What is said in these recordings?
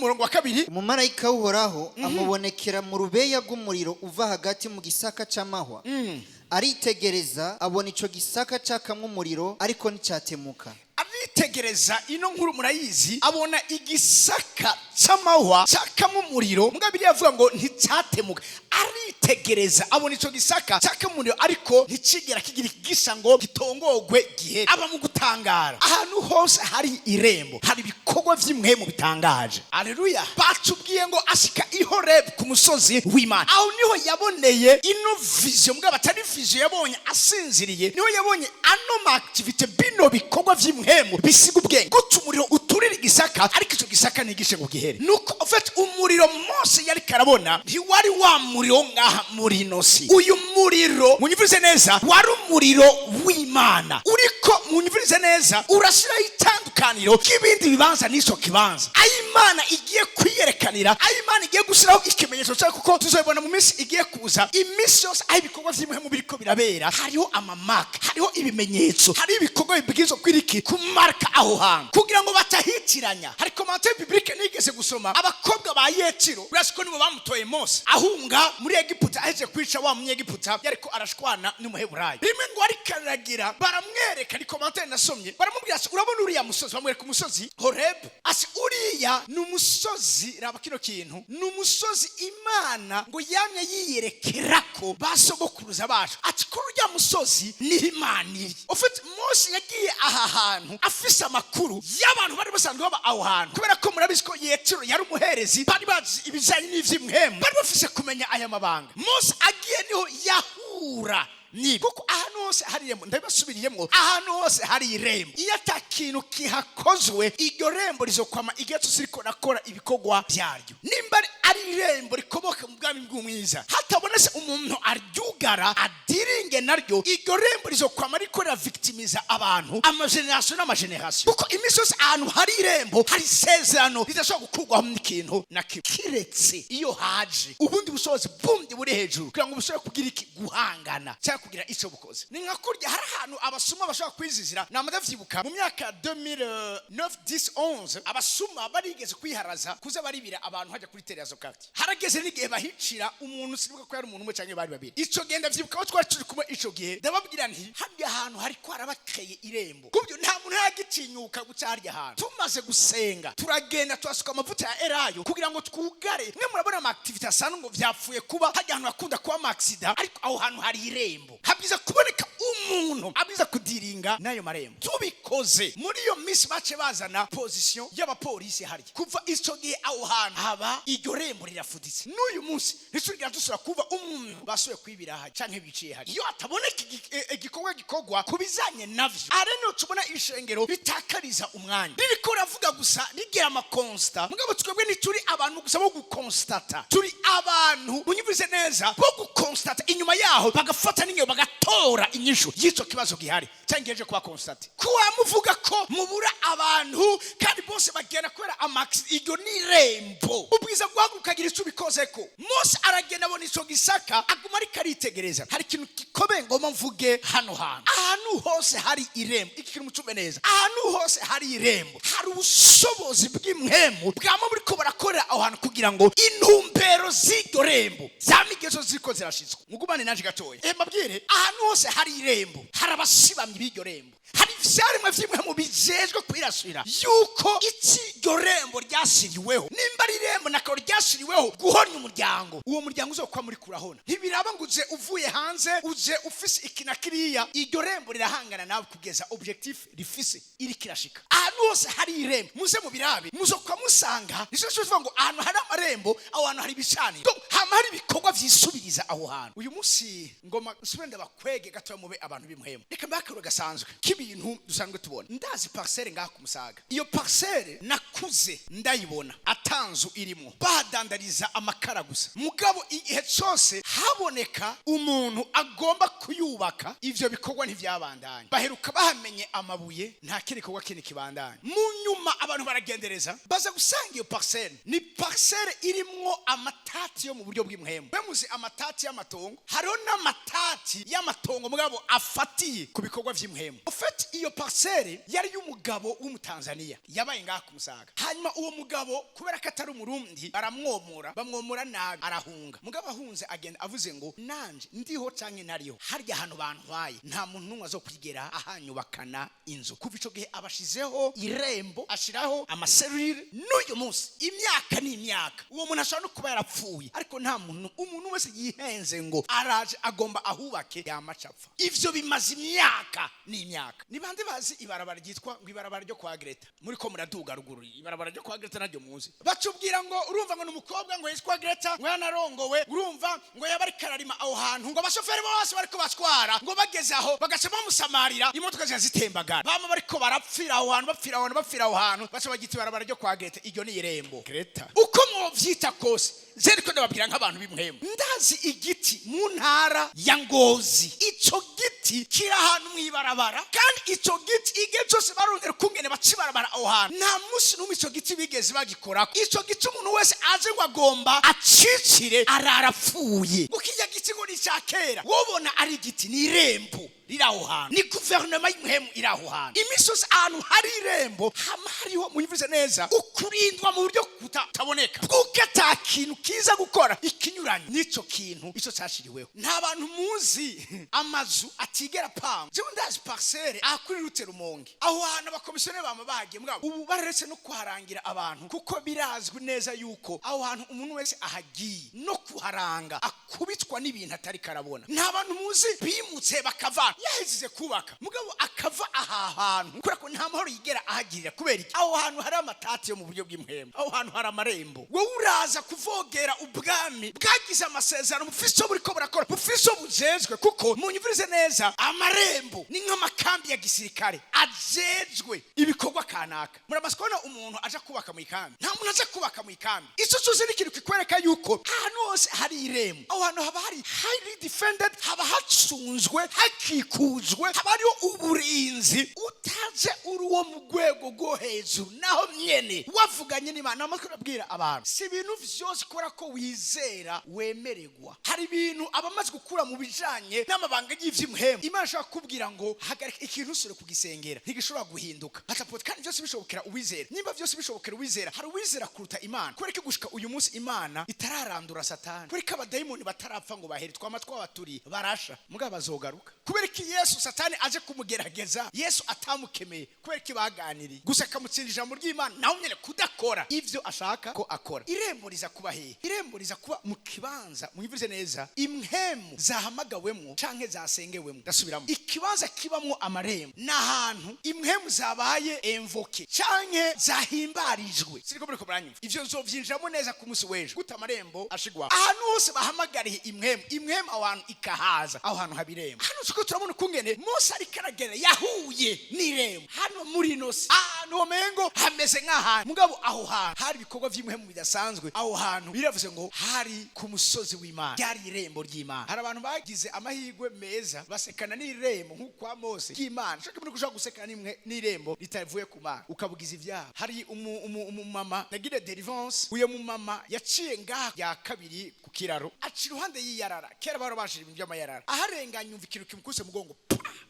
umurongo wa kabiri. Umumarayika w'Uhoraho amubonekera mu rubeya rw'umuriro uva hagati mu gisaka c'amahwa. Aritegereza abona ico gisaka cakamwe umuriro ariko nticyatemuka. Aritegereza ino nkuru murayizi, abona igisaka c'amahwa cakamwe umuriro, mugabiri yavuga ngo nticyatemuka. Aritegereza abona ico gisaka cakamwe umuriro ariko nticigera kigira igisha ngo gitongogwe gihere. Aba mu gutangara, ahantu hose hari irembo hari ibikorwa vy'imwemu bitangaje. Haleluya. Batubwiye ngo ashika i Horeb ku musozi w'Imana, aho niho yaboneye ino vision, mugabo atari vision yabonye asinziriye, niho yabonye ano activity bino bikorwa vy'imwemu bisiga ubwenge. Guca umuriro uturira igisaka ariko ico gisaka nigishe ngo gihere. Nuko ofet umuriro Mose yari karabona ntiwari wa muriro ngaha muri nosi. Uyu muriro munyumvirize neza wari umuriro w'Imana, uriko munyumvirize neza urashira itandukaniro k'ibindi bibanza n'ico kibanza. Ayimana igiye kwiyerekanira, Ayimana igiye gushiraho ikimenyetso cyo kuko tuzobona mu minsi igiye kuza. Imisi yose aho ibikorwa vy'imwemu biriko birabera hariho amamaka, hariho ibimenyetso, hariho ibikorwa bibwirizwa kwiriki kumarka aho hantu kugira ngo batahitiranya. Hari commentaire biblique nigeze gusoma, abakobwa ba Yetiro urasiko nibo bamutoye Mose ahunga muri Egiputa, aheje kwica wa munyegiputa yariko arashwana n'umuheburayo. Rimwe ngo ari karagira baramwereka, ni commentaire nasomye, baramubwira ati urabona uriya musozi, bamwereka umusozi Horeb, ati uriya n'umusozi, raba kino kintu, n'umusozi Imana ngo yamye yiyerekerako basogokuruza bacu, ati kuri uriya musozi ni Imana iri. Ofite Mose yagiye aha hantu afise amakuru y'abantu bari basanzwe baba aho hantu, kubera ko murabizi ko Yetiro yari umuherezi, bari bazi ibijanye n'ivy'imwemu, bari bafise kumenya aya mabanga. Mose agiye niho yahura niba kuko ahantu hose hari irembo, ndabasubiriyemo, ahantu hose hari irembo, iyo ata kintu kihakozwe iryo rembo rizokwama igihe cyose riko nakora ibikorwa byaryo. Nimba ari irembo rikomoka mu bwami bw'umwiza, hatabonetse umuntu aryugara adiringe naryo, iryo rembo rizokwama rikorera victimiza abantu amageneration n'amageneration, kuko imisi yose ahantu hari irembo hari isezerano ridashobora gukurwaho n'ikintu na kimwe, kiretse iyo haje ubundi bushobozi bundi buri hejuru kugira ngo bushobore kugira iki guhangana kugira ico bukoze. Ni nka kurya hari ahantu abasuma bashobora kwizizira, namadavyibuka mu myaka 2009 10 11 abasuma barigeze kwiharaza kuza baribira abantu hajya kuri Teriazo Carte. Harageze n'igihe bahicira umuntu sibuka ko yari umuntu umwe canke bari babiri. Ico genda vyibuka ko twari turi kumwe ico gihe, ndababwira nti hari ahantu hari ko arabateye irembo, kubyo nta muntu yagitinyuka guca hari ahantu. Tumaze gusenga turagenda twasuka amavuta ya Elayo kugira ngo twugare. Mwe murabona ama activity asanu ngo vyapfuye kuba hajya ahantu akunda kuba ama accident, ariko aho hantu hari irembo habwiza kuboneka umuntu abwiza kudiringa nayo marembo. Tubikoze muri iyo misi bace bazana position y'abapolisi hari kuva ico gihe aho hantu haba iryo rembo rirafuditse. N'uyu munsi nisugira dusura kuva umuntu basuye kwibira hari canke biciye hari, iyo ataboneka igikorwa gikorwa kubizanye navyo, are no tubona ishengero bitakariza umwanya ririko ravuga gusa rigira ama constat. Mugabo twebwe ni turi abantu gusa bo gukonstate, turi abantu munyumvise neza bo gukonstate, inyuma yaho bagafata n'inyo bagatora inyishu y'icyo kibazo gihari cyangeje kuba constate. Kuwa muvuga ko mubura abantu kandi bose bagenda kwera amax, iryo ni rembo ubwiza guhagurukagira icyo bikoze ko. Mose aragenda abona ico gisaka aguma ari karitegereza. Hari ikintu gikomeye ngoma mvuge hano hantu, ahantu hose hari irembo, iki kintu mucume neza, ahantu hose hari irembo hari ubushobozi bw'imwemu bwama buriko barakorera aho hantu kugira ngo intumbero z'iryo rembo zamigezo ziko zirashitswe. Mugumane naje gatoya mbabwire, ahantu hose hari irembo hari abashibamye b'iryo rembo, hari ivyaremwe vy'imwemu bijejwe kwirasira yuko iryo rembo ryashiriweho. Nimba ari irembo nakaro ryashiriweho guhonya umuryango, uwo muryango uzokwa muri kurahona. Ntibiraba ngo uje uvuye hanze uje ufise ikina kiriya, iryo rembo rirahangana nawe kugeza objectif rifise iri kirashika. Ahantu hose hari irembo muze mu birabe muzokwa musanga nico cyo ngo ahantu hari amarembo, aho hantu hari ibicaniro, hama hari ibikorwa vyisubiriza aho hantu. Uyu munsi ngoma nsubende bakwege gatoya mube abantu b'imwemu. Reka mbakuru gasanzwe k'ibintu dusanzwe tubona. Ndazi parcelle ngaha ku Musaga, iyo parcelle nakuze ndayibona atanzu irimo badandariza amakara gusa, mugabo igihe cyose haboneka umuntu agomba kuyubaka ivyo bikorwa ntivyabandanye. Baheruka bahamenye amabuye, nta kindi gikorwa kindi kibandanye. turabandanya mu nyuma abantu baragendereza baza gusanga iyo parcelle ni parcelle irimwo amatati yo mu buryo bw'imhemu bemuzi amatati y'amatongo hariho n'amatati y'amatongo mugabo afatiye ku bikorwa vy'imhemu ufite iyo parcelle yari y'umugabo w'umutanzania yabaye ngaha kumusaga hanyuma uwo mugabo kubera ko atari umurundi bamwomora nabi arahunga mugabo ahunze agenda avuze ngo nanje ndiho canke nariho harya hano bantwaye nta muntu n'umwe azokwigera ahanyubakana inzu kuva ico gihe abashizeho irembo ashiraho amaserire n'uyu munsi imyaka n'imyaka uwo muntu ashobora no kuba yarapfuye ariko nta umuntu wese yihenze ngo araje agomba ahubake yamacapfa ivyo bimaze imyaka n'imyaka ni bande bazi ibarabara ryitwa ngo ibarabara ryo kwa Greta muri ko muraduga ruguru ibarabara ryo kwa Greta naryo muzi bacubwira ngo urumva ngo n'umukobwa ngo yitwa Greta ngo yanarongowe urumva ngo yabari kararima aho hantu ngo abashoferi bose bariko batwara ngo bageze aho bagacamo musamarira imodoka zitembagara bama bariko barapfira aho hantu baca bagita ibarabara ryo kwa Greta iryo ni irembo Greta uko mwovyita kose zeriko ndababwira nk'abantu b'imhemu ndazi igiti mu ntara ya Ngozi ico giti kira ahantu mwibarabara kandi ico giti igihe cyose barondera kungene bacibarabara aho hantu nta musi n'umwe ico giti bigeze bagikorako ico giti umuntu wese aje ngo agomba acicire ararapfuye ngo kijya giti ngo ni cyakera wobona ari igiti ni irembo riraho hantu ni guverinoma y'imhemu iraho hantu imisozi ahantu hari irembo hama hariho muyivuze neza ukurindwa mu buryo kutaboneka kuko atakintu kiza gukora ikinyuranye n'ico kintu ico cashiriweho nta bantu muzi amazu atigera panga jewe ndazi parcelle akuri Ruterumonge aho hantu abakomisiyone bama bagiye mugabo ubu bareretse no kuharangira abantu kuko birazwi neza yuko aho hantu umuntu wese ahagiye no kuharanga akubitwa n'ibintu atari karabona nta bantu muzi bimutse bakava yahejeje kubaka mugabo akava aha hantu kurako nta mahoro yigera ahagirira kubera iki aho hantu hari amatati yo mu buryo bw'imhemu aho hantu hari amarembo wowe uraza kuvogera ubwami bwagize amasezerano mufise buriko burakora mufise bujejwe kuko munyumvirize neza amarembo ni nk'amakambi ya gisirikare ajejwe ibikorwa kanaka murabaskona umuntu aje kubaka mu ikambi nta muntu aje kubaka mu ikambi ico cyose ni kintu kikwereka yuko ahantu hose hari irembo aho hantu haba hari highly defended haba hacunzwe hakikujwe haba hariho uburinzi utaje uri uwo mu rwego rwo hejuru naho nyene wavuganye n'Imana amatwi urabwira abantu si ibintu vyose kubera ko wizera wemererwa hari ibintu abamaze gukura mu bijanye n'amabanga y'ivy'imhemu Imana ishobora kubwira ngo hagarika ikintu usure kugisengera ntigishobora guhinduka atapote kandi byose bishobokera uwizera nimba byose bishobokera uwizera hari uwizera kuruta Imana kubera ko gushika uyu munsi Imana itararandura Satani kubera ko abadayimoni batarapfa ngo bahere twamatwa baturi barasha mugabo bazogaruka kubera ko Yesu Satani aje kumugerageza Yesu atamukemeye kubera ko baganiriye gusa akamutsindira ijambo ry'Imana naho nyene kudakora ivyo ashaka ko akora irembo riza kuba he irembo riza kuba mu kibanza muyivuze neza imhemu zahamagawemwo canke zasengewemwo dasubiramo ikibanza kibamwo amarembo n'ahantu imhemu zabaye invoke canke zahimbarijwe siriko buriko buranyumva ivyo nzovyinjiramo neza ku musi wejo guta amarembo ashigwa ahantu hose bahamagariye imhemu abantu ikahaza aho hantu habirembo hano suko turabona kungene Mose ari karagera yahuye n'irembo hano muri nosi ahantu homengo hameze nk'ahantu mugabo aho hantu hari ibikorwa vy'imhemu bidasanzwe aho hantu biravuze ngo hari ku musozi w'Imana ryari irembo ry'Imana hari abantu bagize amahigwe meza basekana n'irembo nk'ukwa Mose ry'Imana shaka muri gushaka gusekana n'irembo ritavuye ku Mana ukabugiza ivyaha hari umumama nagire deliverance uyo mumama yaciye ngaha ya kabiri ku kiraro aci ruhande y'iyarara kera baro bashira ibintu by'amayarara aharenganya yumva ikintu kimukuse mugongo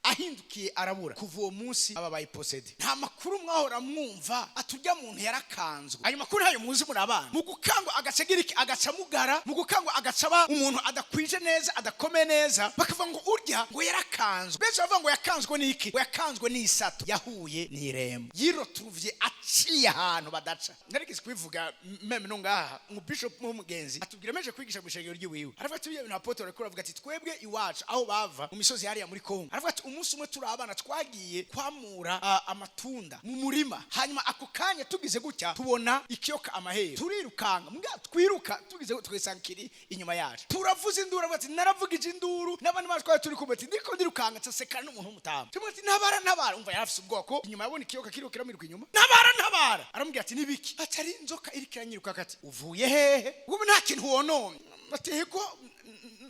ahindukiye arabura kuva uwo munsi ababaye posede nta makuru mwahora mwumva atujya muntu yarakanzwe ayo makuru hayo muzi muri abana mu gukangwa agacegiriki agacamugara mu gukangwa agacaba umuntu adakwije neza adakome neza bakavuga ngo urya ngo yarakanzwe bese bavuga ngo yakanzwe n'iki ngo yakanzwe n'isato yahuye n'irembo yirotuvye aciye ahantu badaca narigeze kwivuga meme no ngaha mu bishop mu mugenzi atubwira meje kwigisha mu shengero ry'iwiwe aravuga ati ibintu apotre ko avuga ati twebwe iwacu aho bava mu misozi hariya muri Kongo aravuga ati umunsi umwe turi abana twagiye kwamura amatunda mu murima hanyuma ako kanya tugize gutya tubona ikiyoka amahero turirukanga mbwa twiruka tugize twisankiri inyuma yacu turavuza induru ati naravugije induru n'abandi batwaye turi kubati ndiko ndirukanga tsekana n'umuntu w'umutama tumati ntabara umva yarafise ubwoko inyuma yabona ikiyoka kirukira miruka inyuma ntabara aramubwira ati nibiki atari inzoka iri kiranyiruka kati uvuye hehe ubu nta kintu wonone batego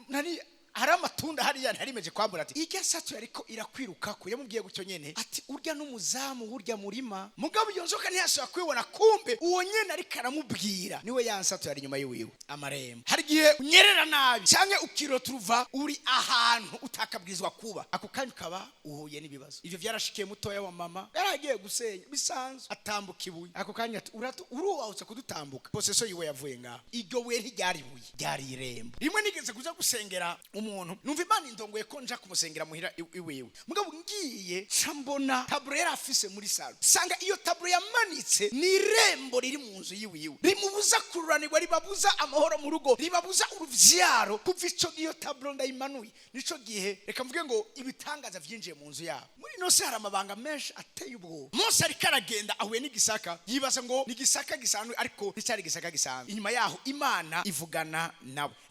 nari hari amatunda hariya ntarimeje kwambura ati irya sato yariko irakwirukako yamubwiye gutyo nyene ati urya n'umuzamu wurya murima mugabo iyo nzoka ntiyashobora kwibona kumbe uwo nyene ariko aramubwira niwe ya sato yari inyuma yiwiwe amarembo hari igihe unyerera nabi canke ukirota uruva uri ahantu utakabwirizwa kuba ako kanya ukaba uhuye n'ibibazo ivyo vyarashikiye mutoya wa mama yaragiye gusenya bisanzwe atambuka ibuye ako kanya ati uruwahutse kudutambuka poseso yiwe yavuye ngaho iryo buye ntiryari ibuye ryari irembo rimwe nigeze kuja gusengera umuntu numva Imana indongoye ko nja kumusengera muhira iwiwe mugabo ngiye cambona taburo yari afise muri salo sanga iyo taburo yamanitse ni irembo riri mu nzu yiwiwe rimubuza kururanirwa ribabuza amahoro mu rugo ribabuza uruvyaro kuva ico iyo taburo ndayimanuye nico gihe reka mvuge ngo ibitangaza vyinjiye mu nzu yabo muri nose hari amabanga menshi ateye ubwoba Mose ariko aragenda ahuye n'igisaka yibaza ngo ni gisaka gisanzwe ariko nticyari gisaka gisanzwe inyuma yaho Imana ivugana nawe